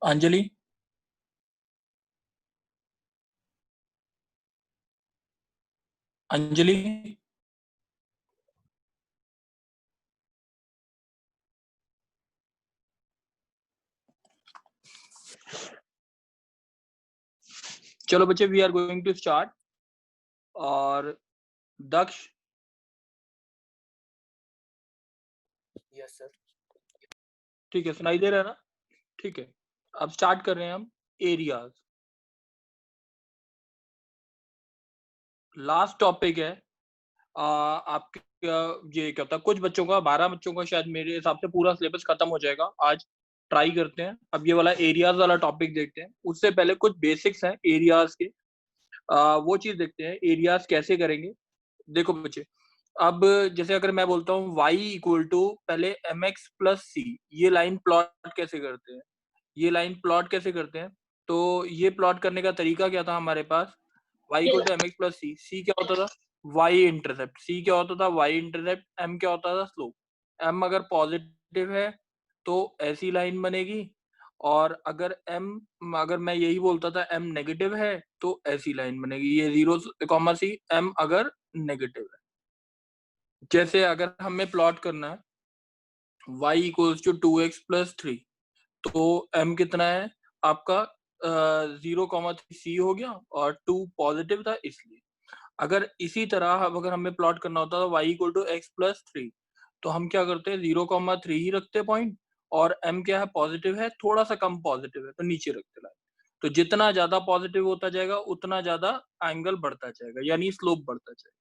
अंजलि, अंजलि। चलो बच्चे, we are going to start. और दक्ष। Yes sir. ठीक है, सुनाई दे रहा है ना? ठीक है, अब स्टार्ट कर रहे हैं हम। एरियाज लास्ट टॉपिक है। आपके ये क्या होता है, कुछ बच्चों का 12 बच्चों का शायद मेरे हिसाब से पूरा सिलेबस खत्म हो जाएगा आज। ट्राई करते हैं, अब ये वाला एरियाज वाला टॉपिक देखते हैं। उससे पहले कुछ बेसिक्स हैं एरियाज के, वो चीज देखते हैं। एरियाज कैसे करेंगे, देखो बच्चे। अब जैसे अगर मैं बोलता हूँ y इक्वल टू पहले mx प्लस सी, ये लाइन प्लॉट कैसे करते हैं? ये लाइन प्लॉट कैसे करते हैं? तो ये प्लॉट करने का तरीका क्या था हमारे पास? y equal to mx plus C. C क्या होता था? y intercept. सी क्या होता था? y intercept. m क्या होता था? स्लोप। m अगर पॉजिटिव है तो ऐसी लाइन बनेगी, और अगर मैं यही बोलता था m नेगेटिव है तो ऐसी लाइन बनेगी। ये 0, m अगर नेगेटिव है। जैसे अगर हमें प्लॉट करना है y equals to 2x plus 3, तो m कितना है आपका? 0,3 हो गया, और 2 पॉजिटिव था इसलिए। अगर इसी तरह अब अगर हमें प्लॉट करना होता है y equal to x plus 3, तो हम क्या करते हैं? 0,3 ही रखते पॉइंट, और m क्या है? पॉजिटिव है, थोड़ा सा कम पॉजिटिव है तो नीचे रखते लाइन। तो जितना ज्यादा पॉजिटिव होता जाएगा उतना ज्यादा एंगल बढ़ता जाएगा, यानी स्लोप बढ़ता जाएगा।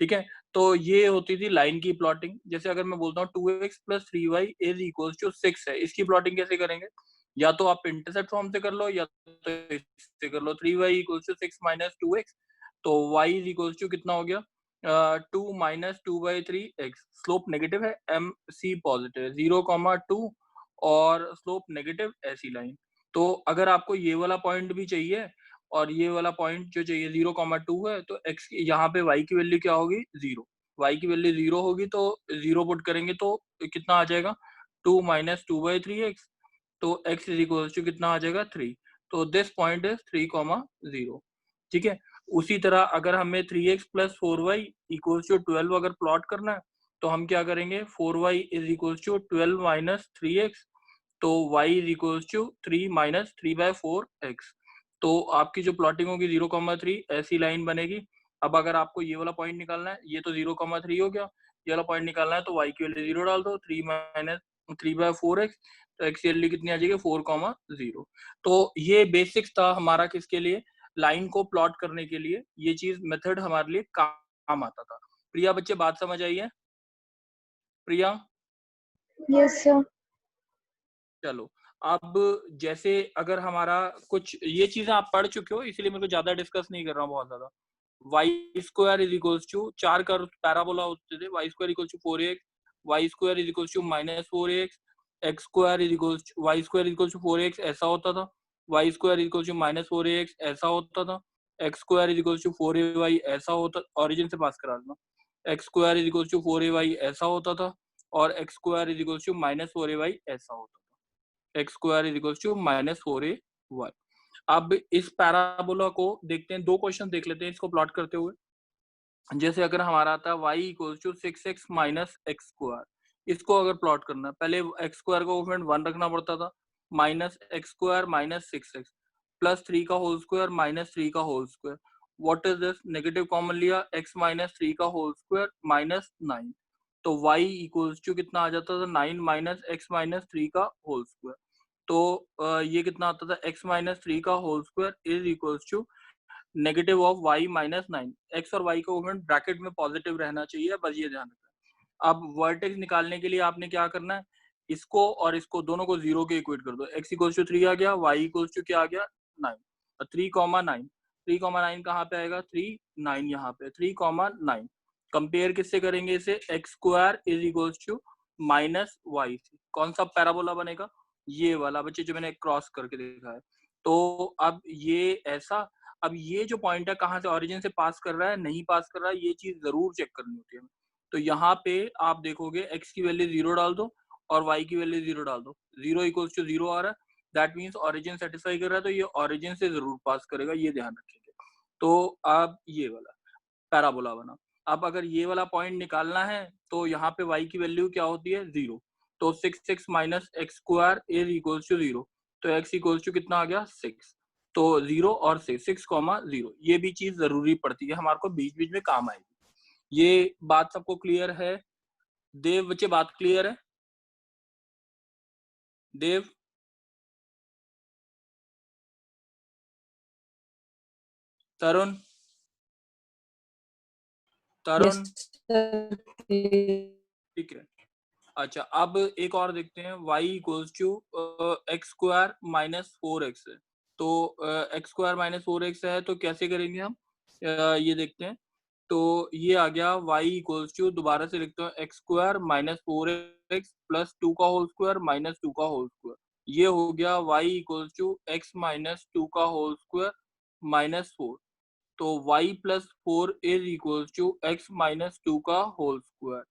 ठीक है, तो ये होती थी लाइन की प्लॉटिंग। जैसे अगर मैं बोलता हूँ 2x plus 3y is equal to 6 है, इसकी प्लॉटिंग कैसे करेंगे? या तो आप इंटरसेप्ट फॉर्म से कर लो, या तो इससे कर लो। 3y equal to 6 minus 2x, तो y इज इक्वल टू कितना हो गया? 2 माइनस 2/3x। स्लोप नेगेटिव है, एम सी पॉजिटिव है, 0,2 और स्लोप नेगेटिव, ऐसी लाइन। तो अगर आपको ये वाला पॉइंट भी चाहिए और ये वाला पॉइंट जो चाहिए 0,2 है, तो x यहाँ पे y की वैल्यू क्या होगी? 0। y की वैल्यू 0 होगी तो 0 पुट करेंगे तो कितना आ जाएगा? 2 माइनस 2/3x। तो x इज इक्वल टू कितना आ जाएगा? 3। तो दिस पॉइंट इज 3,0। ठीक है, उसी तरह अगर हमें 3x plus 4y equal to 12 अगर प्लॉट करना है, तो हम क्या करेंगे? 4y is equal to 12 minus 3x, तो y is equal to 3 minus 3/4x। तो आपकी जो प्लॉटिंग होगी 0,3, ऐसी लाइन बनेगी। अब अगर आपको ये वाला पॉइंट निकालना है, ये तो 0,3 हो गया, ये वाला पॉइंट निकालना है तो y की वैल्यू 0 डाल दो, 3 माइनस 3/4x, तो x की वैल्यू कितनी आ जाएगी? 4,0। तो ये बेसिक्स था हमारा किसके लिए? लाइन को प्लॉट करने के लिए। ये चीज मेथड हमारे लिए काम आता था। प्रिया बच्चे, बात समझ आई है? प्रिया? Yes sir. चलो, अब जैसे अगर हमारा कुछ ये चीजें आप पढ़ चुके हो, इसलिए मेरे को ज्यादा डिस्कस नहीं कर रहा हूँ बहुत ज्यादा। Y square is equals to 4 कर पैराबोला होते थे। Y square equals to 4x, y square is equals to minus 4x, x square is equals y square is equals to 4x, ऐसा होता था। Y square is equals to minus 4x, ऐसा होता था। X square is equals to 4ay, ऐसा होता। Origin से pass करा देना। X square is equals to 4ay, ऐसा होता था। और x square is equals to minus 4ay, ऐसा होता था। X square is equals to minus 4ay। अब इस पैराबोला को देखते हैं, दो क्वेश्चन देख लेते हैं इसको प्लॉट करते हुए। जैसे अगर हमारा आता है y equals to 6x minus x square, इसको अगर प्लॉट करना है, पहले एक्स स्क्वायर का कोफिशिएंट 1 रखना पड़ता था, minus x square minus 6x plus 3 का होल स्क्वायर माइनस 3 का whole square. What is this? Negative common लिया, x माइनस 3 का होल स्क्वायर माइनस 9, तो y इक्वल्स टू कितना आ जाता था? 9 माइनस एक्स माइनस 3 का होल स्क्वायर। तो ये कितना आता था? x माइनस 3 का whole square is equals to negative of y minus 9। X और y का कोफिशिएंट ब्रैकेट में पॉजिटिव रहना चाहिए, बस ये ध्यान रखना। अब वर्टेक्स निकालने के लिए आपने क्या करना है? इसको और इसको दोनों को 0 के इक्वेट कर दो। x इक्वल्स टू 3 आ गया, y इक्वल्स टू क्या आ गया? 9। और 3,9, 3,9 कहाँ पे आएगा? 3 9 यहाँ पे 3,9। कंपेयर किससे करेंगे इसे? X square is equals to minus y से। कौन सा पैराबोला बनेगा? ये वाला बच्चे, जो मैंने क्रॉस करके देखा है। तो अब ये ऐसा, अब ये जो पॉइंट है कहाँ से ओरिजिन से पास कर रहा है, नहीं पास कर रहा है, ये चीज जरूर चेक करनी होती है। तो यहाँ पे आप देखोगे x की वैल्यू 0 डाल दो और y की वैल्यू 0 डाल दो, 0 इक्वल्स टू 0 आ रहा है, दैट मीन्स ऑरिजिन सेटिस्फाई कर रहा है तो ये ऑरिजिन से जरूर पास करेगा, ये ध्यान रखेंगे। तो अब ये वाला पैराबोला बना। अब अगर ये वाला पॉइंट निकालना है तो यहाँ पे y की वैल्यू क्या होती है 0, तो 6 minus x square is equals to 0, तो x इक्वल्स टू कितना आ गया 6, तो 0 और 6,0, ये भी चीज जरूरी पड़ती है हमारे को, बीच बीच में काम आएगी। ये बात सबको क्लियर है? देव बच्चे बात क्लियर है? देव तरुण तरुण ठीक है। अच्छा अब एक और देखते हैं, y equals to x square minus 4x है, तो एक्स स्क्वायर माइनस 4x है तो कैसे करेंगे हम, ये देखते हैं। तो ये आ गया y इक्वल्स टू, दोबारा से लिखते हैं, x square minus 4x plus 2 का होल स्क्वायर माइनस 2 का होल स्क्वायर, ये हो गया y equals to x minus 2 का होल स्क्वायर माइनस 4, तो y plus 4 is equals to x minus 2 का होल स्क्वायर,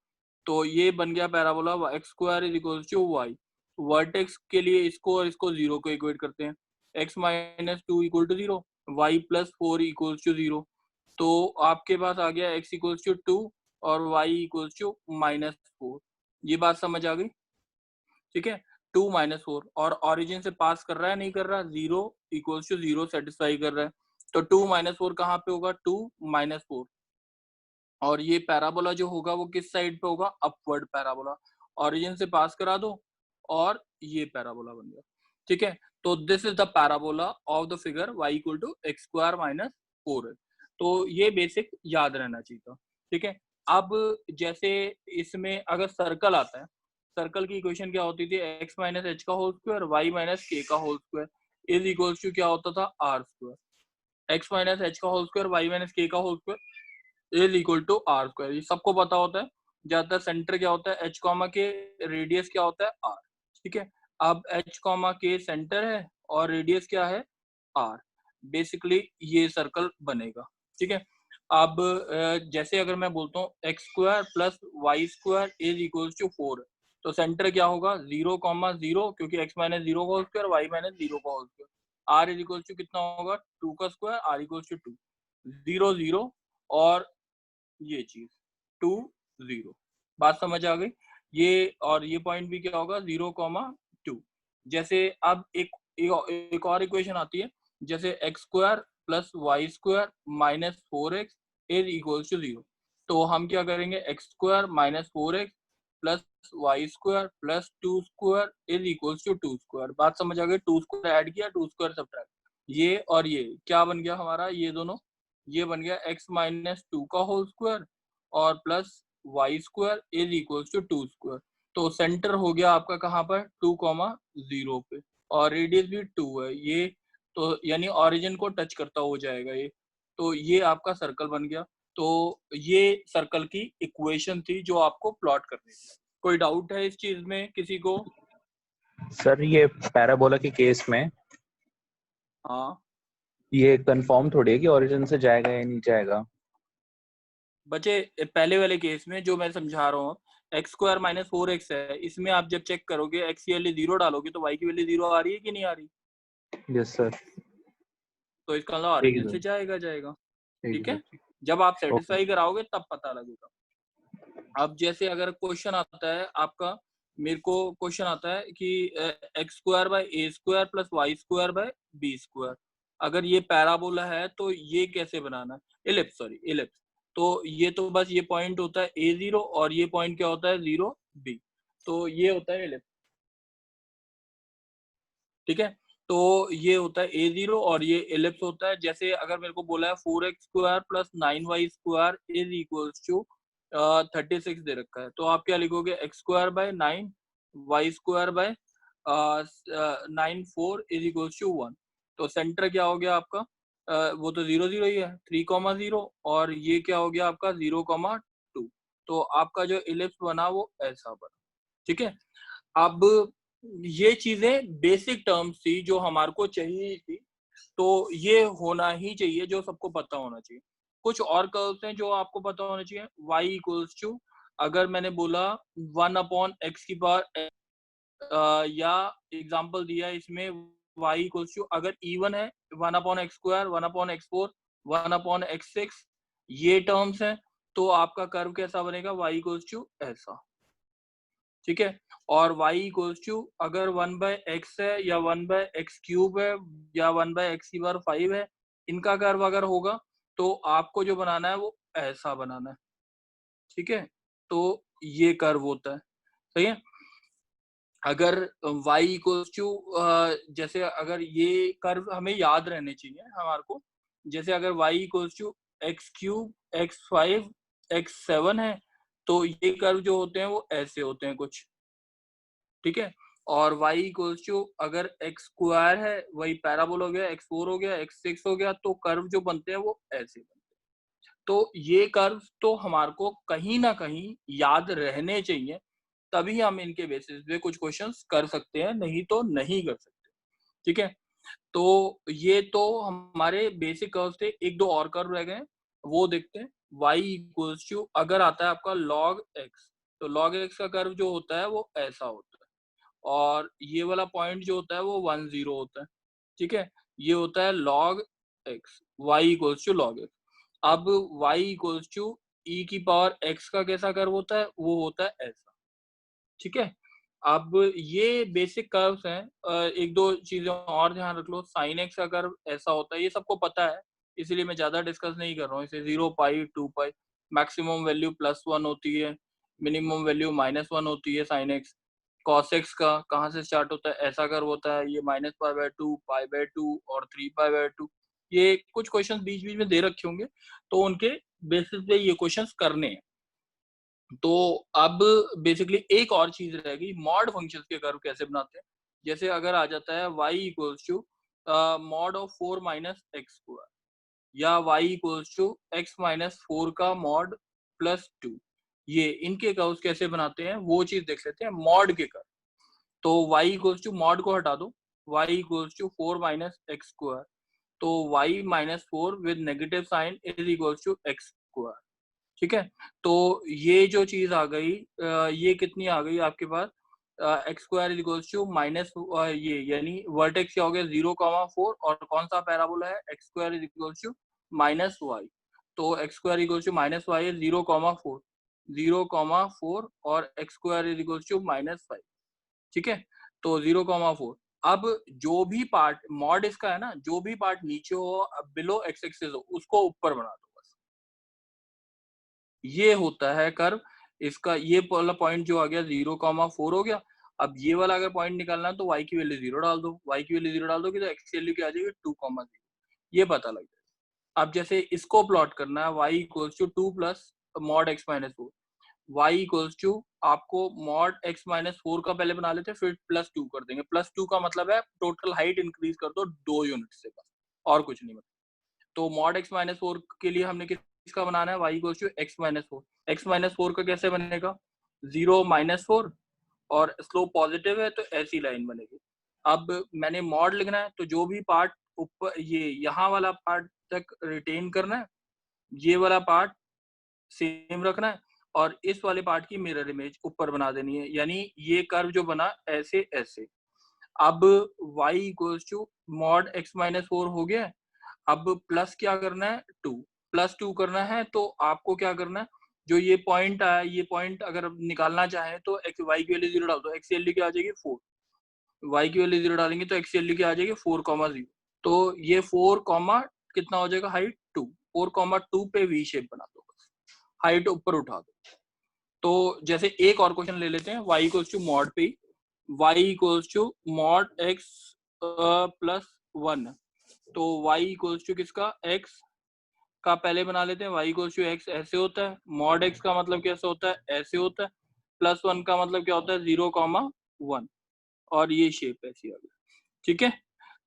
तो ये बन गया parabola x square is equals to y. Vertex के लिए इसको और इसको 0 को इक्वेट करते हैं, x minus 2 equal to 0, y plus 4 equals to 0, तो आपके पास आ गया x इक्वल्स टू 2 और y इक्वल्स टू माइनस 4। ये बात समझ आ गई? ठीक है, 2 माइनस 4 और ऑरिजिन से पास कर रहा है नहीं कर रहा, 0 इक्वल्स टू 0 सेटिस्फाई कर रहा है, तो 2 माइनस 4 कहाँ पे होगा, 2 माइनस 4, और ये पैराबोला जो होगा वो किस साइड पे होगा, अपवर्ड पैराबोला, ऑरिजिन से पास करा दो और ये पैराबोला बन गया। ठीक है, तो this is the parabola of the figure y equal to x square minus 4, तो ये बेसिक याद रहना चाहिए था। ठीक है, अब जैसे इसमें अगर सर्कल आता है, सर्कल की इक्वेशन क्या होती थी, x माइनस एच का whole square y minus K का whole square is equals to क्या होता था, R square. x minus H का whole square y minus K का whole square is equal to R square, ये सबको पता होता है। ज्यादातर सेंटर क्या होता है, h कॉमा के, रेडियस क्या होता है r। ठीक है, अब h कॉमा के सेंटर है और रेडियस क्या है r, बेसिकली ये सर्कल बनेगा। ठीक है, अब जैसे अगर मैं बोलता हूँ x square plus Y square is equal to 4, तो सेंटर क्या होगा 0,0, क्योंकि x माइनस 0 का होल स्क्वायर y माइनस 0 का whole square, r is equal to कितना होगा 2 का स्क्वायर, r इक्वल टू 2, 0 0 और ये चीज 2 0, बात समझ आ गई? ये और ये पॉइंट भी क्या होगा 0,2। जैसे अब एक और इक्वेशन आती है, जैसे x square plus Y square minus 4x is equal to 0, तो हम क्या करेंगे, x square minus 4x plus Y square plus 2 square is equal to 2 square, बात समझ आ गई? 2 स्क्वायर ऐड किया, 2 स्क्वायर सब्ट्रैक्ट, ये और ये क्या बन गया हमारा, ये दोनों, ये बन गया x माइनस 2 का होल स्क्वायर और plus Y square is equal to 2 square, तो सेंटर हो गया आपका कहाँ पर 2,0 पे, और रेडियस भी 2 है ये, तो यानी ऑरिजिन को टच करता हो जाएगा ये, तो ये आपका सर्कल बन गया। तो ये सर्कल की इक्वेशन थी जो आपको प्लॉट करनी थी। कोई डाउट है इस चीज में किसी को? सर ये पैराबोला के केस में हाँ ये कंफर्म थोड़ी है कि ओरिजिन से जाएगा या नहीं जाएगा। बच्चे, पहले वाले केस में जो मैं समझा रहा हूँ, एक्स स्क्वायर माइनस 4x है, इसमें आप जब चेक करोगे x की वैल्यू 0 डालोगे तो y की वैल्यू 0 आ रही है कि नहीं आ रही? यस सर, तो इसका मतलब ऑरिजिन से जाएगा। ठीक है, जब आप सेटिस्फाई कराओगे तब पता लगेगा। अब जैसे अगर क्वेश्चन आता है आपका, मेरे को क्वेश्चन आता है कि x square by A square plus Y square by B square, अगर ये पैराबोला है तो ये कैसे बनाना है, इलिप्स, तो ये तो बस ये पॉइंट होता है a0 और ये पॉइंट क्या होता है 0b, तो ये होता है इलिप्स। ठीक है, तो ये होता है a0 और ये इलिप्स होता है। जैसे अगर मेरे को बोला है 4x square plus 9y square is equals to 36 दे रखा है, तो आप क्या लिखोगे, x square by 9 y square by 9 4 is equals to 1, तो सेंटर क्या हो गया आपका, वो तो 0 0 ही है, 3,0, और ये क्या हो गया आपका 0,2, तो आपका जो इलिप्स बना वो ऐसा बना। ठीक है, अब ये चीजें बेसिक टर्म्स थी जो हमारे को चाहिए थी, तो ये होना ही चाहिए, जो सबको पता होना चाहिए। कुछ और कर्व्स हैं जो आपको पता होना चाहिए, y इक्वल्स टू, अगर मैंने बोला 1/x की पावर, या एग्जांपल दिया इसमें y इक्वल्स टू, अगर इवन है 1/x², 1/x4, 1/x6 ये टर्म्स हैं, तो आपका कर्व कैसा बनेगा, y इक्वल्स टू ऐसा, ठीक है। और y इक्वल्स टू अगर 1/x है या 1/x³ है या 1/x⁵ है, इनका कर्व अगर होगा तो आपको जो बनाना है वो ऐसा बनाना है, ठीक है। तो ये कर्व होता है, सही है। अगर y इक्वल्स टू जैसे अगर ये कर्व हमें याद रहने चाहिए हमारे को, जैसे अगर y equals to x³ x5 x7 है, तो ये कर्व जो होते हैं वो ऐसे होते हैं कुछ, ठीक है। और y इक्वल्स टू अगर x² है, वही पैराबोल हो गया, x4 हो गया, x6 हो गया, तो कर्व जो बनते हैं वो ऐसे बनते हैं। तो ये कर्व तो हमारे को कहीं ना कहीं याद रहने चाहिए, तभी हम इनके बेसिस पे कुछ क्वेश्चंस कर सकते हैं, नहीं तो नहीं कर सकते, ठीक है। तो ये तो हमारे बेसिक कर्व थे। एक दो और कर्व रह गए, वो देखते हैं। y इक्वल्स टू अगर आता है आपका log x, तो log x का कर्व जो होता है वो ऐसा होता है, और ये वाला पॉइंट जो होता है वो 1 0 होता है, ठीक है। ये होता है log x, y equals to log x। अब y इक्वल्स टू e की पावर x का कैसा कर्व होता है, वो होता है ऐसा, ठीक है। अब ये बेसिक कर्व्स हैं। एक दो चीजें और ध्यान रख लो। साइन एक्स का कर्व ऐसा होता है, ये सबको पता है, इसलिए मैं ज्यादा डिस्कस नहीं कर रहा हूँ इसे। 0 पाई 2 पाई, मैक्सिमम वैल्यू +1 होती है, मिनिमम वैल्यू -1 होती है साइन एक्स। कॉस एक्स का कहाँ से स्टार्ट होता है, ऐसा कर्व होता है, ये -π/2 π/2 और 3π/2। ये कुछ क्वेश्चंस बीच बीच में दे रखे होंगे, तो उनके बेसिस पे ये क्वेश्चंस करने हैं। तो अब बेसिकली एक और चीज रहेगी, मॉड फंक्शंस के कर्व कैसे बनाते हैं। जैसे अगर आ जाता है y equals to mod of 4 - x², या y इक्वल्स टू x - 4 का मॉड +2, ये इनके कर्व्स कैसे बनाते हैं वो चीज देख लेते हैं। मॉड के कर्व, तो y इक्वल्स टू मॉड को हटा दो, y इक्वल्स टू 4 - x², तो y - 4 with negative sign is equals to x², ठीक है। तो ये जो चीज आ गई, ये कितनी आ गई आपके पास, x² इक्वल्स टू माइनस, ये यानी वर्टेक्स क्या हो गया 0,4, और कौन सा पैराबोला है, x² इक्वल्स टू -y, तो x² इक्वल्स टू -y 0,4 0,4 और x² इक्वल्स टू -5, ठीक है। तो 0,4। अब जो भी पार्ट मॉड इसका है ना, जो भी पार्ट नीचे हो बिलो x एक्सिस हो, उसको ऊपर बना दो बस। ये होता है कर्व इसका। ये वाला पॉइंट जो आ गया 0,4 हो गया। अब ये वाला अगर पॉइंट निकालना है तो y की वैल्यू 0 डाल दो, y की वैल्यू 0 डाल दोगे तो x की वैल्यू क्या आ जाएगी 2,0, ये पता लग जाएगा। अब जैसे इसको प्लॉट करना है, y equals to 2 plus mod x minus 4, y equals to आपको मॉड x माइनस 4 का पहले बना लेते हैं, फिर +2 कर देंगे। +2 का मतलब है टोटल हाइट इंक्रीज कर दो 2 यूनिट से, बस और कुछ नहीं। मतलब तो मॉड x माइनस 4 के लिए हमने किसका बनाना है, y equals to x minus 4। x minus 4 का कैसे बनेगा, 0 -4 और स्लोप पॉजिटिव है, तो ऐसी लाइन बनेगी। अब मैंने मॉड लिखना है, तो जो भी पार्ट ऊपर ये यहाँ वाला पार्ट तक रिटेन करना है, ये वाला पार्ट सेम रखना है, और इस वाले पार्ट की मिरर इमेज ऊपर बना देनी है। यानी ये कर्व जो बना ऐसे ऐसे। अब y equals to mod x minus 4 हो गया। अब प्लस क्या करना है, 2 +2 करना है, तो आपको क्या करना है, जो ये पॉइंट आया, ये पॉइंट अगर निकालना चाहें तो x y की वैल्यू 0 डाल दो, x की वैल्यू क्या आ जाएगी 4, y की वैल्यू 0 डालेंगे तो x की वैल्यू क्या आ जाएगी 4,0। तो ये 4, कितना हो जाएगा हाइट 2, 4,2 पे वी शेप बना दो, हाइट ऊपर उठा दो। तो जैसे एक और क्वेश्चन ले लेते हैं, y इक्वल्स टू मॉड पे, y equals to mod x +1, तो y इक्वल्स टू किसका, x का पहले बना लेते हैं। y इक्वल्स टू x ऐसे होता है, मॉड x का मतलब कैसे होता है, ऐसे होता है, +1 का मतलब क्या होता है 0,1, और ये शेप ऐसी आ गई, ठीक है।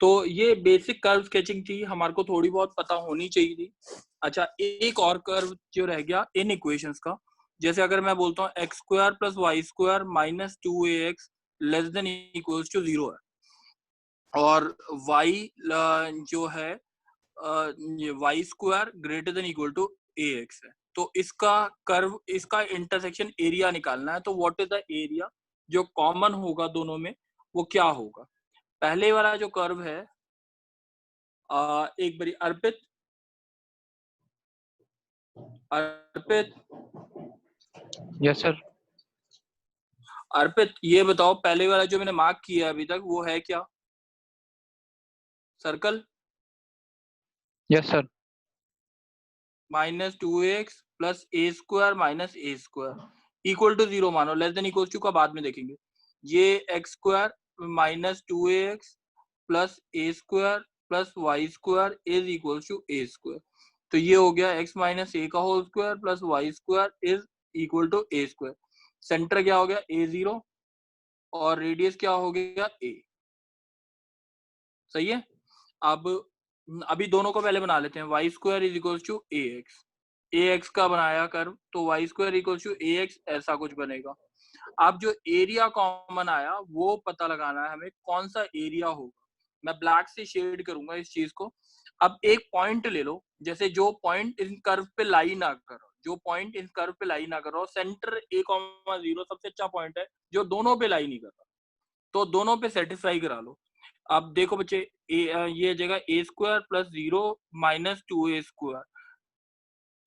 तो ये बेसिक कर्व स्केचिंग थी, हमारे को थोड़ी बहुत पता होनी चाहिए थी। अच्छा, एक और कर्व जो रह गया इन इक्वेशंस का, जैसे अगर मैं बोलता हूँ x² + y² - 2ax ≤ 0 है, और y जो है y² > ax है, तो इसका कर्व, इसका इंटरसेक्शन एरिया निकालना है। तो व्हाट इज द एरिया जो कॉमन होगा दोनों में, वो क्या होगा। पहले वाला जो कर्व है, एक बारी अर्पित यस सर। अर्पित ये बताओ, पहले वाला जो मैंने मार्क किया अभी तक वो है क्या? Circle yes sir. -2ax plus A square minus A square equal to 0 मानो, लेस देन इक्वल टू का बाद में देखेंगे। ये x square -2ax plus A square plus Y square is equal to A square. तो ये हो गया x माइनस ए का whole square plus Y square is equal to A square. Centre क्या हो गया? a0 और रेडियस क्या हो गया? a। सही है। अब अभी दोनों को पहले बना लेते हैं। Y square is equal to A x का बनाया कर्व, तो y square equal to A x ऐसा कुछ बनेगा। अब जो एरिया कॉमन आया वो पता लगाना है हमें, कौन सा एरिया होगा। मैं ब्लैक से शेड करूंगा इस चीज को। अब एक पॉइंट ले लो, जैसे जो पॉइंट इस कर्व पे लाई ना करो, जो पॉइंट इस कर्व पे लाई ना करो, सेंटर a,0 सबसे अच्छा पॉइंट है जो दोनों पे लाई नहीं कर रहा, तो दोनों पे सेटिस्फाई करा लो। अब देखो बच्चे, ये जगह A square plus 0 minus 2a square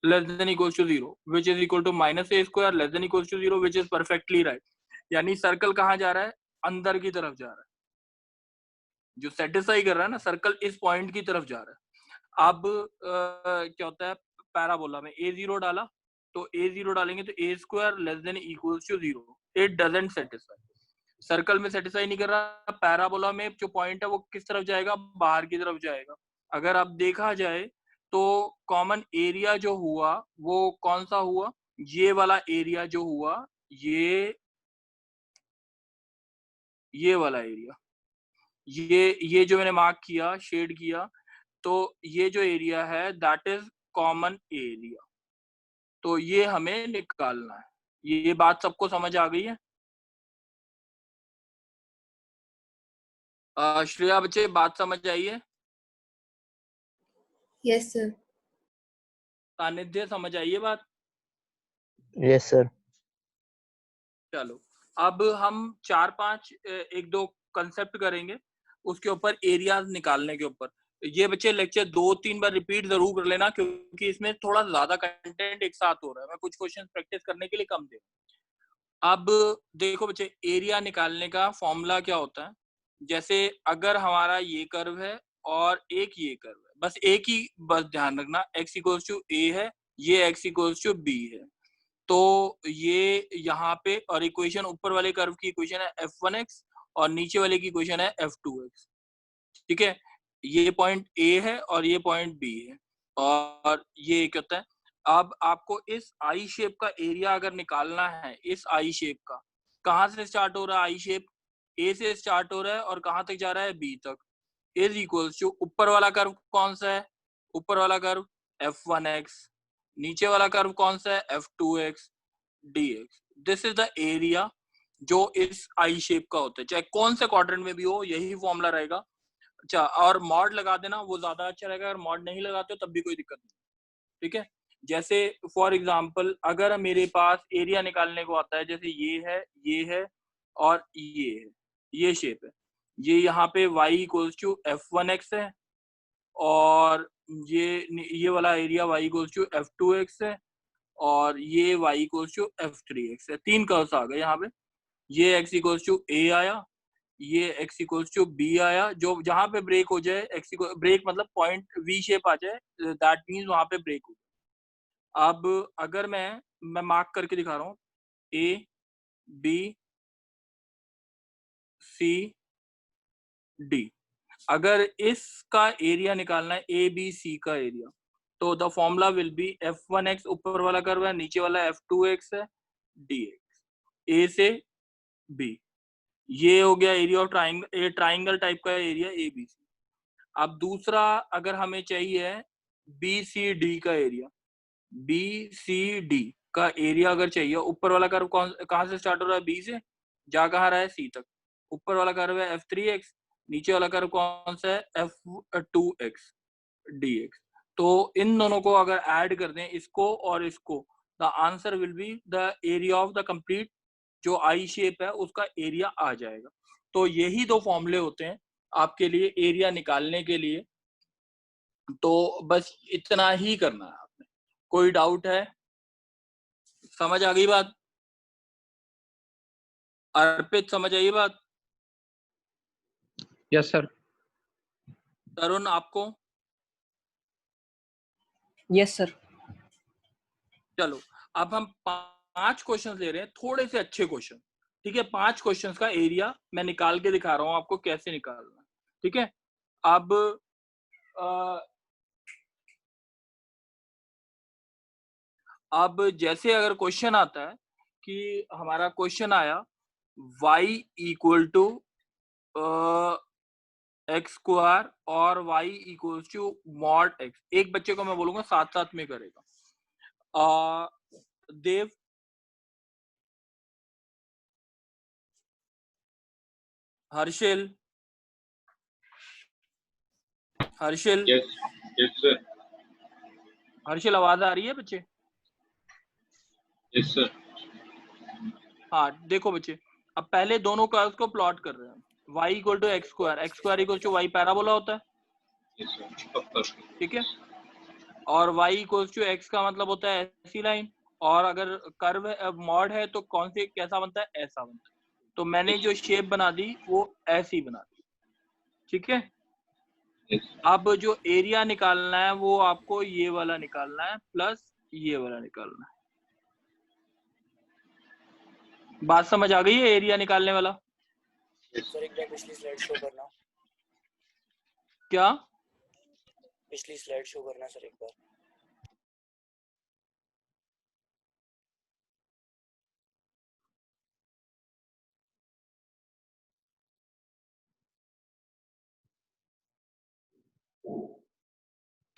less than equal to 0 which is equal to minus A square less than equal to 0 which is perfectly right. यानी सर्कल कहाँ जा रहा है? अंदर की तरफ जा रहा है। जो सेटिस्फाई कर रहा है ना, सर्कल इस पॉइंट की तरफ जा रहा है। अब क्या होता है, पैराबोला में a0 डाला, तो a0 डालेंगे तो A square less than equal to 0, it doesn't satisfy. Circle में सेटिस्फाई नहीं कर रहा। पैराबोला में जो पॉइंट है वो किस तरफ जाएगा? बाहर की तरफ जाएगा। अगर अब देखा जाए तो कॉमन एरिया जो हुआ वो कौन सा हुआ? ये वाला एरिया जो हुआ, ये वाला एरिया, ये जो मैंने मार्क किया, शेड किया, तो ये जो एरिया है दैट इज कॉमन एरिया। तो ये हमें निकालना है। ये बात सबको समझ आ गई है? श्रेया बच्चे, बात समझ आई है? Yes sir. सानिध्य समझ आई है बात? Yes sir. चलो अब हम 4-5 एक दो कंसेप्ट करेंगे उसके ऊपर, एरियाज निकालने के ऊपर। ये बच्चे लेक्चर 2-3 बार रिपीट जरूर कर लेना, क्योंकि इसमें थोड़ा ज्यादा कंटेंट एक साथ हो रहा है। मैं कुछ क्वेश्चन प्रैक्टिस करने के लिए कम दे। अब देखो बच्चे, एरिया निकालने का फॉर्मूला क्या होता है? जैसे अगर हमारा ये कर्व है और एक ये कर्व है, बस एक ही बस ध्यान रखना, x इक्वल्स टू a है, ये x इक्वल्स टू b है, तो ये यहाँ पे, और इक्वेशन ऊपर वाले कर्व की इक्वेशन है f1x और नीचे वाले की इक्वेशन है f2x। ठीक है, ये पॉइंट A है और ये पॉइंट B है, और ये क्या होता है? अब आपको इस आई शेप का एरिया अगर निकालना है, इस आई शेप का, कहाँ से स्टार्ट हो रहा है? आई शेप A से स्टार्ट हो रहा है और कहाँ तक जा रहा है? B तक। इज इक्वल्स टू ऊपर वाला कर्व कौन सा है? ऊपर वाला कर्व f1x, नीचे वाला कर्व कौन सा है? f2x dx। This is the area जो इस आई शेप का होता है, चाहे कौन से क्वाड्रेंट में भी हो, यही फॉर्मूला रहेगा। अच्छा, और मॉड लगा देना, वो ज्यादा अच्छा रहेगा। अगर मॉड नहीं लगाते हो तब भी कोई दिक्कत नहीं। ठीक है, जैसे फॉर एग्जांपल अगर मेरे पास एरिया निकालने को आता है, जैसे ये है और ये है, ये शेप है, ये यहाँ पे y इक्वल्स टू f1x है, और ये वाला area y equals to f2x है, और ये y इक्वल्स टू f3x है। 3 कर्व्स आ गए यहाँ पे। ये x इक्वल्स टू a आया, ये x इक्वल्स टू b आया। जो जहां पे ब्रेक हो जाए, x ब्रेक मतलब पॉइंट v शेप आ जाए, दैट मींस वहां पे ब्रेक हो जाए। अब अगर मैं मार्क करके दिखा रहा हूँ, a b c d, अगर इसका एरिया निकालना है a b c का एरिया, तो the formula will be f1x ऊपर वाला कर्व है, नीचे वाला f2x है, dx। a से b, ये हो गया area of triangle, triangle type का एरिया ABC। अब दूसरा अगर हमें चाहिए BCD का एरिया, BCD का एरिया अगर चाहिए, ऊपर वाला कर्व कहाँ से स्टार्ट हो रहा है? B से, जा कहाँ रहा है? C तक। ऊपर वाला कर्व है f3x, नीचे वाला कर्व कौन सा है? f2x dx। तो इन दोनों को अगर ऐड कर दें, इसको और इसको, the answer will be the area of the complete जो आई शेप है उसका एरिया आ जाएगा। तो यही दो फॉर्मूले होते हैं आपके लिए एरिया निकालने के लिए। तो बस इतना ही करना है आपने। कोई डाउट है? समझ आ गई बात? अर्पित समझ आई बात? Yes, sir. तरुण आपको? Yes, sir. चलो अब हम 5 क्वेश्चन ले रहे हैं, थोड़े से अच्छे क्वेश्चन। ठीक है, 5 क्वेश्चंस का एरिया मैं निकाल के दिखा रहा हूं आपको कैसे निकालना। ठीक है, अब जैसे अगर क्वेश्चन आता है कि हमारा क्वेश्चन आया y equal to x square और y equal to mod x। एक बच्चे को मैं बोलूंगा साथ साथ में करेगा। देव, हर्षिल, हर्षिल, yes sir, हर्षिल आवाज आ रही है बच्चे? yes sir, हाँ देखो बच्चे, अब पहले दोनों कर्व्स को प्लॉट कर रहे हैं। y equal to x square equal to y parabola होता है। yes sir, ठीक है, और y इक्वल टू एक्स का मतलब होता है ऐसी लाइन, और अगर कर्व मॉड है तो कौन से कैसा बनता है? ऐसा बनता है। तो मैंने जो शेप बना दी वो ऐसी बना दी। ठीक है, yes, अब जो एरिया निकालना है वो आपको ये वाला निकालना है प्लस ये वाला निकालना है। बात समझ आ गई है एरिया निकालने वाला? सर एक बार पिछली स्लाइड शो करना। क्या? पिछली स्लाइड शो करना सर एक बार।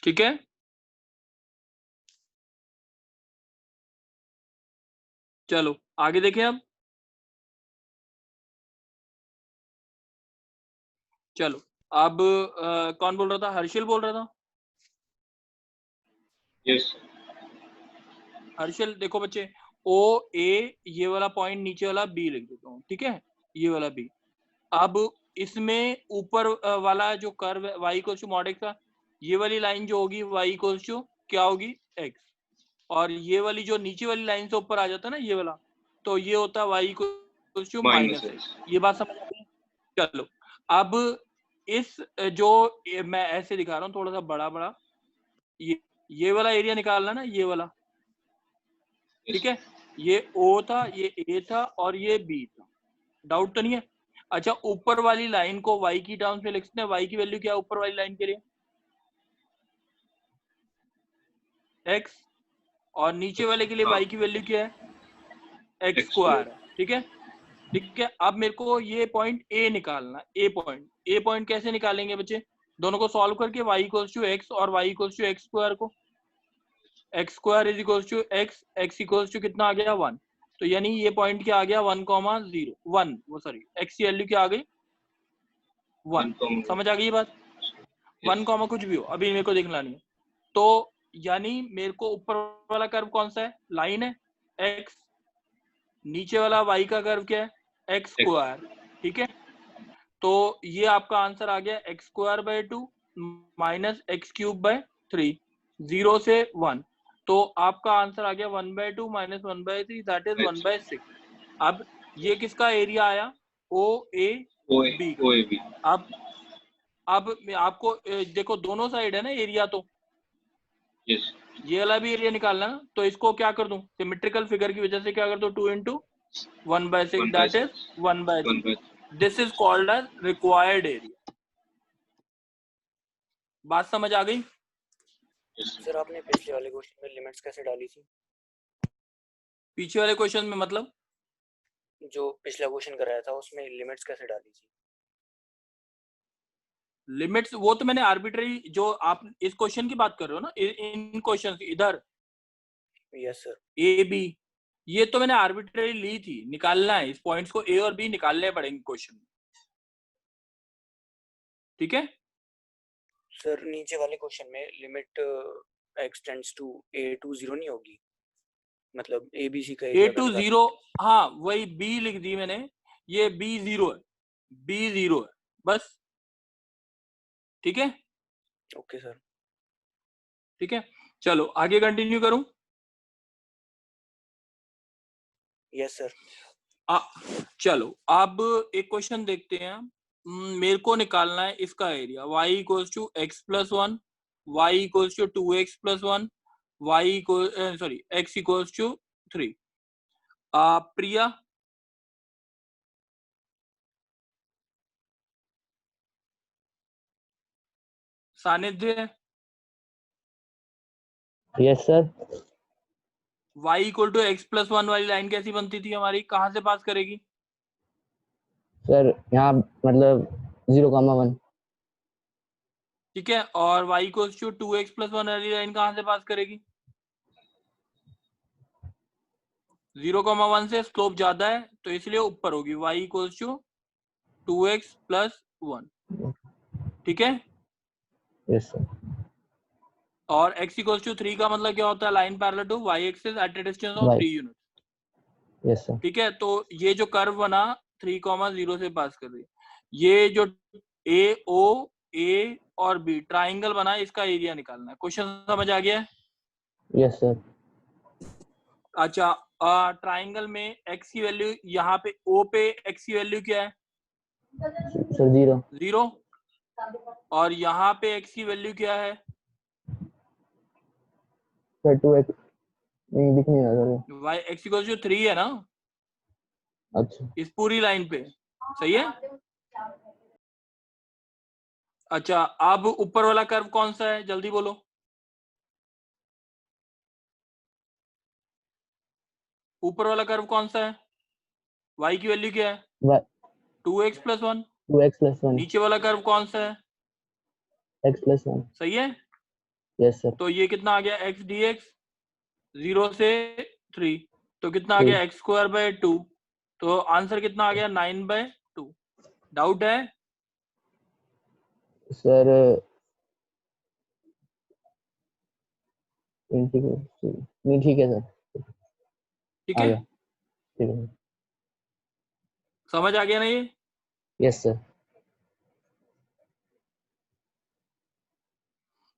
ठीक है, चलो आगे देखें। अब चलो, अब कौन बोल रहा था? हर्षिल बोल रहा था। yes sir, हर्षिल देखो बच्चे, ओ ए ये वाला पॉइंट, नीचे वाला बी लिख देता हूँ। ठीक है, ये वाला बी। अब इसमें ऊपर वाला जो कर्व है y equal to mod x का, ये वाली लाइन जो होगी y इक्वल टू क्या होगी? x। और ये वाली जो नीचे वाली लाइन से ऊपर आ जाता है ना ये वाला, तो ये होता है y equal to minus minus x। x, ये बात समझ आ गई? चलो अब इस जो मैं ऐसे दिखा रहा हूँ थोड़ा सा बड़ा बड़ा, ये वाला एरिया निकालना ना, ये वाला। yes ठीक है, ये O था, ये A था और ये B था। डाउट तो नहीं है? अच्छा, ऊपर वाली लाइन को y की टर्म्स में लिखते हैं। y की वैल्यू क्या है ऊपर वाली लाइन के लिए? x। और नीचे वाले के लिए y की वैल्यू क्या है? एक्स स्क्वायर है। ठीक है, ठीक है। अब मेरे को ये पॉइंट A निकालना। ए पॉइंट कैसे निकालेंगे बच्चे? दोनों को सॉल्व करके y इक्वल्स टू एक्स और y equals to x square को, X square is equals to X, X equals to कितना आ गया? 1। तो यानी ये पॉइंट क्या आ गया? 1,0 1, वो सॉरी एक्स की वैल्यू क्या आ गई? 1। समझ आ गई ये बात? 1 कॉमा कुछ भी हो, अभी मेरे को देखना नहीं है। तो यानी मेरे को ऊपर वाला कर्व कौन सा है? लाइन है x, नीचे वाला y का कर्व क्या है? X square. ठीक है, तो ये आपका आंसर आ गया x square bye 2 minus x cube by 3, 0 से 1। तो आपका आंसर आ गया 1/2 माइनस 1/3, दैट इज 1/6। अब ये किसका एरिया आया? ओ ए बी का। OAB, अब आपको देखो दोनों साइड है ना एरिया, तो yes, ये वाला भी एरिया निकालना है। तो इसको क्या कर दूं? सिमेट्रिकल फिगर की वजह से क्या कर दो? 2 × 1/6, that is 1/3। This is called as required area. बात समझ आ गई? yes sir, सर आपने पिछले वाले क्वेश्चन में लिमिट्स कैसे डाली थी? पीछे वाले क्वेश्चन में मतलब जो पिछला क्वेश्चन कराया था उसमें लिमिट्स कैसे डाली थी? लिमिट्स वो तो मैंने आर्बिट्ररी, जो आप इस क्वेश्चन की बात कर रहे हो ना, इन क्वेश्चन इधर यस सर। ए बी, ये तो मैंने आर्बिट्ररी ली थी। निकालना है इस पॉइंट्स को, ए और बी निकालने पड़ेंगे क्वेश्चन में। ठीक है, सर नीचे वाले क्वेश्चन में limit x tends to a to 0 नहीं होगी? मतलब a b c का ए एरिया टू 0, हाँ वही बी लिख दी मैंने, ये b 0 है, b 0 है बस। ठीक है? Okay sir. ठीक है, चलो आगे कंटिन्यू करूं? Yes sir. चलो अब एक क्वेश्चन देखते हैं। मेरे को निकालना है इसका area y equals to x plus one, y equals to 2x plus one, y equal sorry x equals to 3। Priya, Sanidhya, yes sir. y equal to x plus one वाली लाइन कैसी बनती थी हमारी, कहाँ से पास करेगी? सर यहाँ मतलब 0,1। ठीक है, और y equals to 2x plus one वाली लाइन कहाँ से पास करेगी? 0,1 से स्लोप ज्यादा है तो इसलिए ऊपर होगी, y equals to 2x plus one. ठीक है, यस सर। और x इक्वल्स टू 3 का मतलब क्या होता है? Line parallel to y axis at a distance of 3 unit. Yes sir. ठीक है, तो ये जो कर्व बना 3,0 से पास कर रही है, ये जो AO, A और B ट्राइंगल बना, इसका एरिया निकालना है। क्वेश्चन समझ आ गया है? Yes sir. अच्छा, ट्राइंगल में x की वैल्यू, यहाँ पे O पे x की वैल्यू क्या है? सर 0। 0। और यहाँ पे x की वैल्यू क्या है? सर 2x नहीं दिख नहीं रहा sir. y x equal to 3 है ना अच्छा इस पूरी लाइन पे, सही है? अच्छा, अब ऊपर वाला कर्व कौन सा है, जल्दी बोलो। ऊपर वाला कर्व कौन सा है? y की वैल्यू क्या है? 2x plus one. 2x plus 1 नीचे वाला कर्व कौन सा है? x plus 1। सही है, यस सर। तो ये कितना आ गया? x dx 0 से 3, तो कितना आ 3। गया? x स्क्वायर बाय 2, तो आंसर कितना आ गया? 9/2। डाउट है? सर नहीं ठीक है सर। ठीक आ है, गया। ठीक है। समझ आ गया ना ये? Yes sir.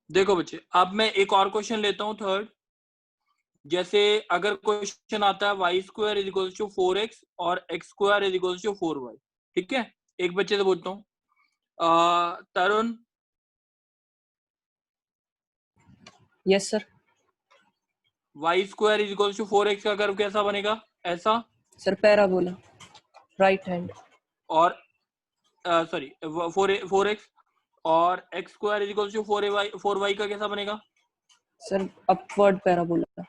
देखो बच्चे, अब मैं एक और क्वेश्चन लेता हूँ, थर्ड। जैसे अगर क्वेश्चन आता है y square is equal to 4x और x square is equal to 4y। ठीक है, एक बच्चे से बोलता हूँ, Tarun. Yes sir. y square is equal to 4x का कर्व कैसा बनेगा? ऐसा। Sir parabola, right hand. और सॉरी 4x, और x square is equal to 4y का कैसा बनेगा? Sir upward parabola.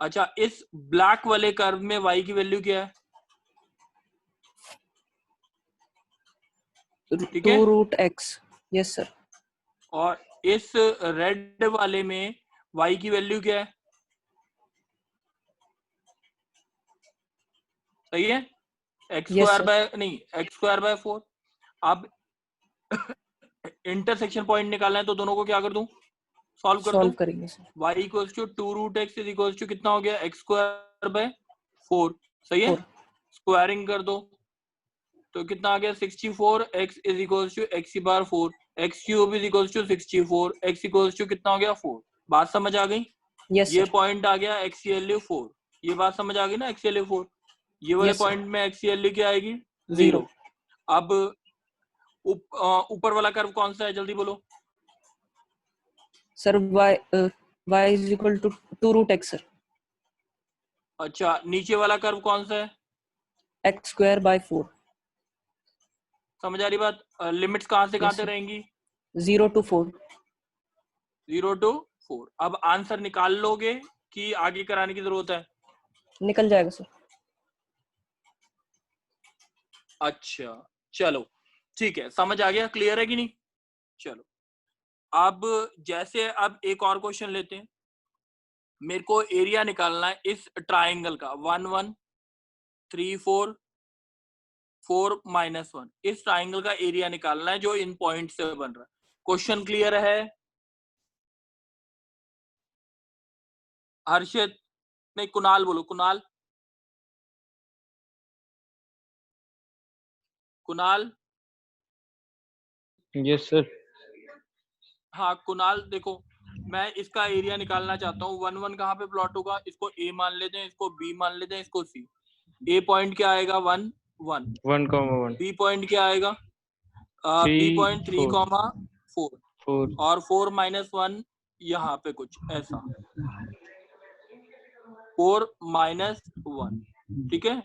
अच्छा, इस ब्लैक वाले कर्व में y की वैल्यू क्या है? ठीक है, 2√x। Yes sir. और इस रेड वाले में y की वैल्यू क्या है? सही है, x yes square sir. By नहीं, एक्स स्क्वायर बाय 4। अब इंटरसेक्शन पॉइंट निकालना है, तो दोनों को क्या कर दूं? सॉल्व कर दूं। सॉल्व करेंगे sir. y equals to 2√x is equals to कितना हो गया? X square by 4। सही है, 4। स्क्वायरिंग कर दो तो कितना आ गया? 64। x is equals to x की power 4, x cube is equals to 64, x equals to कितना हो गया? 4। बात समझ आ गई? यस ये सर। पॉइंट आ गया x की वैल्यू 4। ये बात समझ आ गई ना? x की वैल्यू 4, ये वाले यस सर। पॉइंट में x की वैल्यू क्या आएगी? 0। 0। अब ऊपर वाला कर्व कौन सा है, जल्दी बोलो। Sir y is equal to 2√x sir. अच्छा, नीचे वाला कर्व कौन सा है? x square by 4। समझ आ रही बात? लिमिट्स कहाँ से कहाँ यस तक सर। रहेंगी? 0 to 4। 0 to 4। अब आंसर निकाल लोगे कि आगे कराने की जरूरत है? निकल जाएगा सर। अच्छा, चलो ठीक है, समझ आ गया, क्लियर है कि नहीं? चलो, अब जैसे अब एक और क्वेश्चन लेते हैं। मेरे को एरिया निकालना है इस ट्राइंगल का 1 1 3 4 4 -1। इस ट्राइंगल का एरिया निकालना है जो इन पॉइंट से बन रहा है। क्वेश्चन क्लियर है? हर्षित, नहीं कुणाल बोलो, कुणाल। Kunal, yes sir. हाँ कुणाल देखो, मैं इसका एरिया निकालना चाहता हूँ। 1 1 कहाँ पे प्लॉट होगा? इसको ए मान लेते हैं, इसको बी मान लेते हैं, इसको सी। ए पॉइंट क्या आएगा? 1 1। 1,1 बी पॉइंट क्या आएगा? बी पॉइंट 3, 4 4 और 4 - 1 यहाँ पे कुछ ऐसा 4 - 1। ठीक है,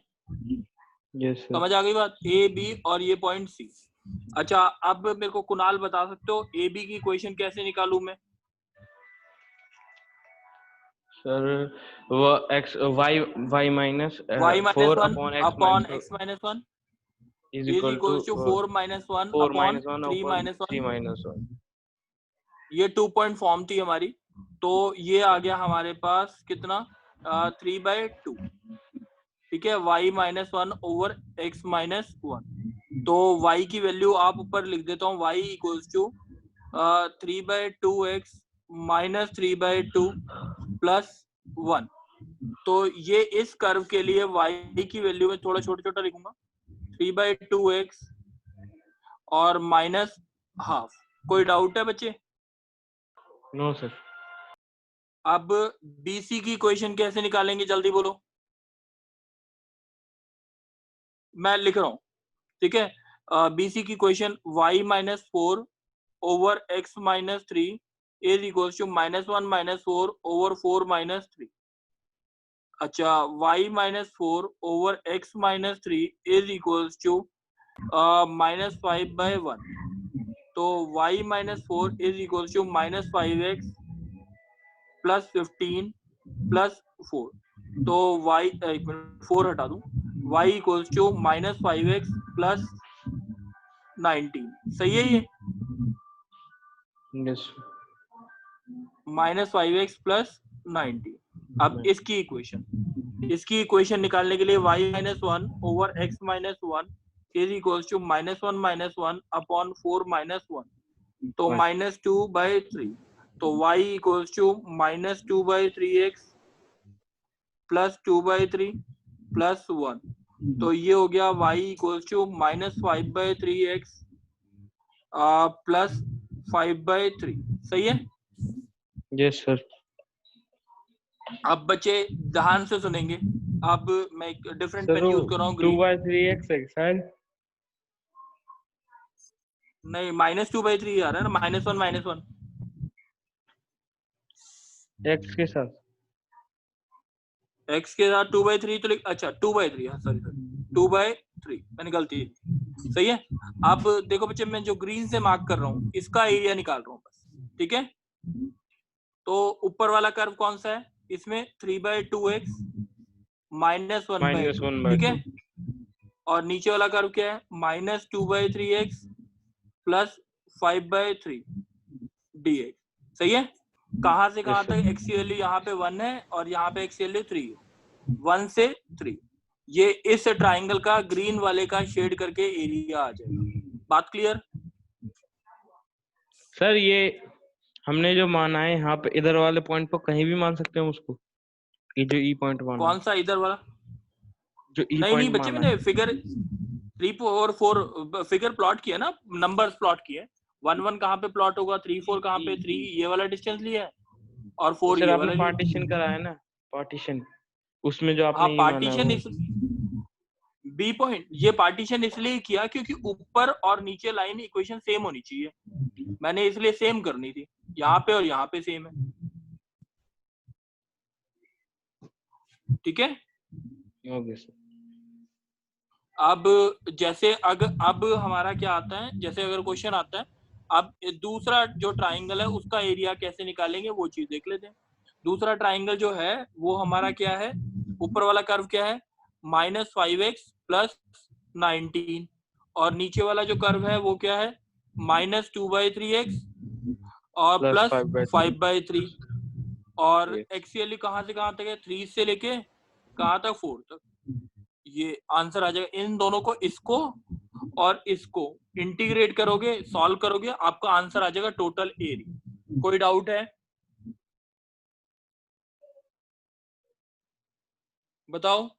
यस सर। समझ आ गई बात? ए बी और ये पॉइंट सी। अच्छा अब मेरे को कुणाल बता सकते हो ए बी की इक्वेशन कैसे निकालूं मैं? सर वो x y minus y - 4 1 upon upon x x - 1 is is equal to equals to 4 - 1 4 upon - 1 3 upon - 3 1। - 1। ये 2 पॉइंट फॉर्म थी हमारी, तो ये आ गया हमारे पास कितना? 3/2। ठीक है, y - 1 ओवर x - 1। तो y की वैल्यू आप ऊपर लिख देता हूँ, y equals to 3/2x minus 3/2 plus 1। तो ये इस कर्व के लिए y की वैल्यू में थोड़ा छोटा छोटा लिखूंगा, 3/2x और माइनस हाफ। कोई डाउट है बच्चे? No sir. अब BC की इक्वेशन कैसे निकालेंगे जल्दी बोलो, मैं लिख रहा हूं। ठीक है, BC की equation y - 4 over x - 3 is equals to -1 - 4 over 4 - 3। अच्छा, y - 4 over x - 3 is equals to -5/1। तो y - 4 is equals to -5x plus 15 plus 4। तो y 4 हटा दूं, y equals to -5x plus 19। सही है ये? Yes -5x plus 19। अब इसकी इक्वेशन निकालने के लिए y - 1 over x - 1 is equals to -1 - 1 upon 4 - 1। तो -2/3। तो y equals to -2/3x plus 2/3 plus 1। तो ये हो गया y equals to -5/3x plus 5/3। सही है? Yes sir. अब बच्चे ध्यान से सुनेंगे। अब मैं एक डिफरेंट सर पेन यूज कर रहा हूँ, ग्रीन। 2/3x है नहीं, -2/3 आ रहा है ना, -1 - 1 x के साथ। x के साथ 2/3 तो अच्छा 2/3, हाँ सॉरी 2/3 मैंने गलती। सही है। अब देखो बच्चे, मैं जो ग्रीन से मार्क कर रहा हूँ इसका एरिया निकाल रहा हूँ बस। ठीक है, तो ऊपर वाला कर्व कौन सा है? इसमें 3/2x -1/2। ठीक है, और नीचे वाला कर्व क्या है? -2/3x plus 5/3 dx। सही है। कहां से कहां तक x की वैल्यू? यहाँ पे 1 है और यहाँ पे x की वैल्यू 3 है। 1 से 3। ये इस ट्राइंगल का ग्रीन वाले का शेड करके एरिया आ जाएगा। बात क्लियर? सर ये हमने जो माना है यहाँ पे इधर वाले पॉइंट पर कहीं भी मान सकते हैं उसको, ये जो ई पॉइंट माना कौन सा इधर वाला? जो ई नहीं पॉइंट बच्चे, माना मैंने फिगर 3 और 4 फिगर प्लॉट किया ना, नंबर्स प्लॉट किए। 1 1 कहाँ पे प्लॉट होगा, 3 4 कहाँ पे, 3 ये वाला डिस्टेंस लिया है और 4 सर ये आपने वाला लिया। पार्टीशन करा है ना, पार्टीशन, उसमें जो हाँ आपने ये माना है पार्टीशन वो। बी पॉइंट, ये पार्टीशन इसलिए किया क्योंकि ऊपर और नीचे लाइन इक्वेशन सेम होनी चाहिए। मैंने इसलिए सेम करनी थी, यहाँ पे और यहाँ पे सेम है। ठीक है। Okay sir. अब जैसे अब हमारा क्या आता है, जैसे अगर क्वेश्चन आता है, अब दूसरा जो ट्राइंगल है उसका एरिया कैसे निकालेंगे वो चीज देख लेते हैं। दूसरा ट्राइंगल जो है वो हमारा क्या है? ऊपर वाला कर्व क्या है? -5x plus 19। और नीचे वाला जो कर्व है वो क्या है? -2/3x और प्लस 5/3। और x की वैल्यू कहाँ से कहाँ तक है? 3 से लेके कहाँ तक? 4 तक। ये आंसर आ जाएगा। इन दोनों को, इसको और इसको इंटीग्रेट करोगे, सॉल्व करोगे, आपका आंसर आ जाएगा टोटल एरिया। कोई डाउट है? बताओ।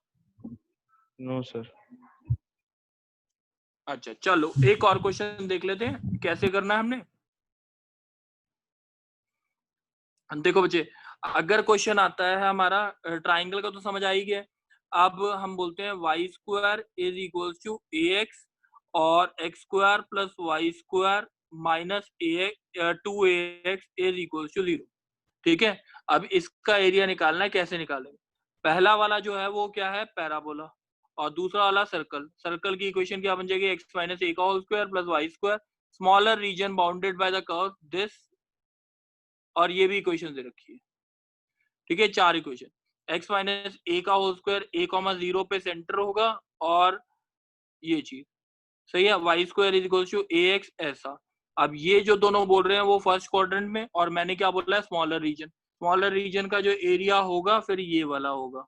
No sir. अच्छा चलो एक और क्वेश्चन देख लेते हैं कैसे करना है हमने। देखो बच्चे, अगर क्वेश्चन आता है हमारा ट्राइंगल का तो समझ आ ही गया। अब हम बोलते हैं Y square is equal to A X और x square plus Y square minus two A X is equal to 0। ठीक है, अब इसका एरिया निकालना है। कैसे निकालेंगे? पहला वाला जो है वो क्या है, पैराबोला, और दूसरा वाला सर्कल। सर्कल की इक्वेशन क्या बन जाएगी, एक्स माइनस ए का whole square plus Y square, smaller region bounded by the curve this, और ये भी इक्वेशन दे रखी है। ठीक है, 4 इक्वेशन। एक्स माइनस ए का होल स्क्वायर ए कॉमा 0 पे सेंटर होगा, और ये चीज सही है, y square is equal to A x ऐसा। अब ये जो दोनों बोल रहे हैं वो फर्स्ट क्वाड्रेंट में, और मैंने क्या बोला है, स्मॉलर रीजन। स्मॉलर रीजन का जो एरिया होगा फिर ये वाला होगा।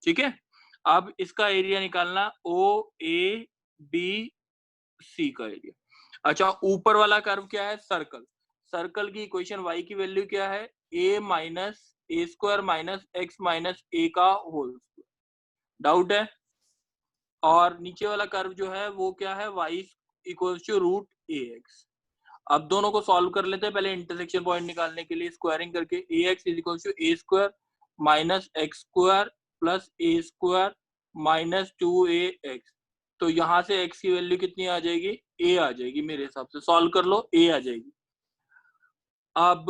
ठीक है, अब इसका एरिया निकालना, ओ ए बी सी का एरिया। अच्छा, ऊपर वाला कर्व क्या है, सर्कल। सर्कल की इक्वेशन y की वैल्यू क्या है, a minus A square minus x minus ए का होल स्क्वायर। डाउट है? और नीचे वाला कर्व जो है वो क्या है, y equals to root a x. अब दोनों को सॉल्व कर लेते हैं पहले इंटरसेक्शन पॉइंट निकालने के लिए, स्क्वायरिंग करके A X is equals to A square minus x square plus A square minus 2ax। तो यहाँ से x की वैल्यू कितनी आ जाएगी, a आ जाएगी। मेरे हिसाब से सॉल्व कर लो, a आ जाएगी। अब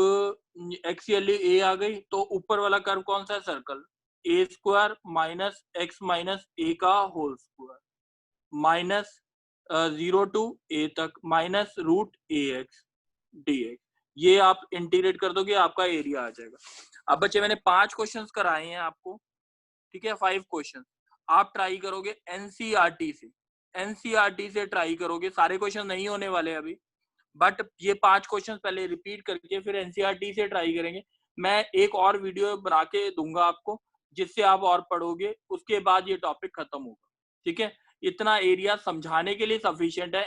x की वैल्यू a आ गई, तो ऊपर वाला कर्व कौन सा है, circle. A square minus x minus ए का whole square minus 0 to a तक minus root a x d x. ये आप इंटीग्रेट कर दोगे, आपका एरिया आ जाएगा। अब बच्चे मैंने 5 क्वेश्चंस कराए हैं आपको। ठीक है, 5 क्वेश्चन आप ट्राई करोगे एनसीईआरटी से। एनसीईआरटी से ट्राई करोगे, सारे क्वेश्चन नहीं होने वाले अभी, बट ये 5 क्वेश्चन पहले रिपीट करके फिर एनसीईआरटी से ट्राई करेंगे। मैं एक और वीडियो बना के दूंगा आपको, जिससे आप और पढ़ोगे, उसके बाद ये टॉपिक खत्म होगा। ठीक है, इतना एरिया समझाने के लिए सफिशिएंट है।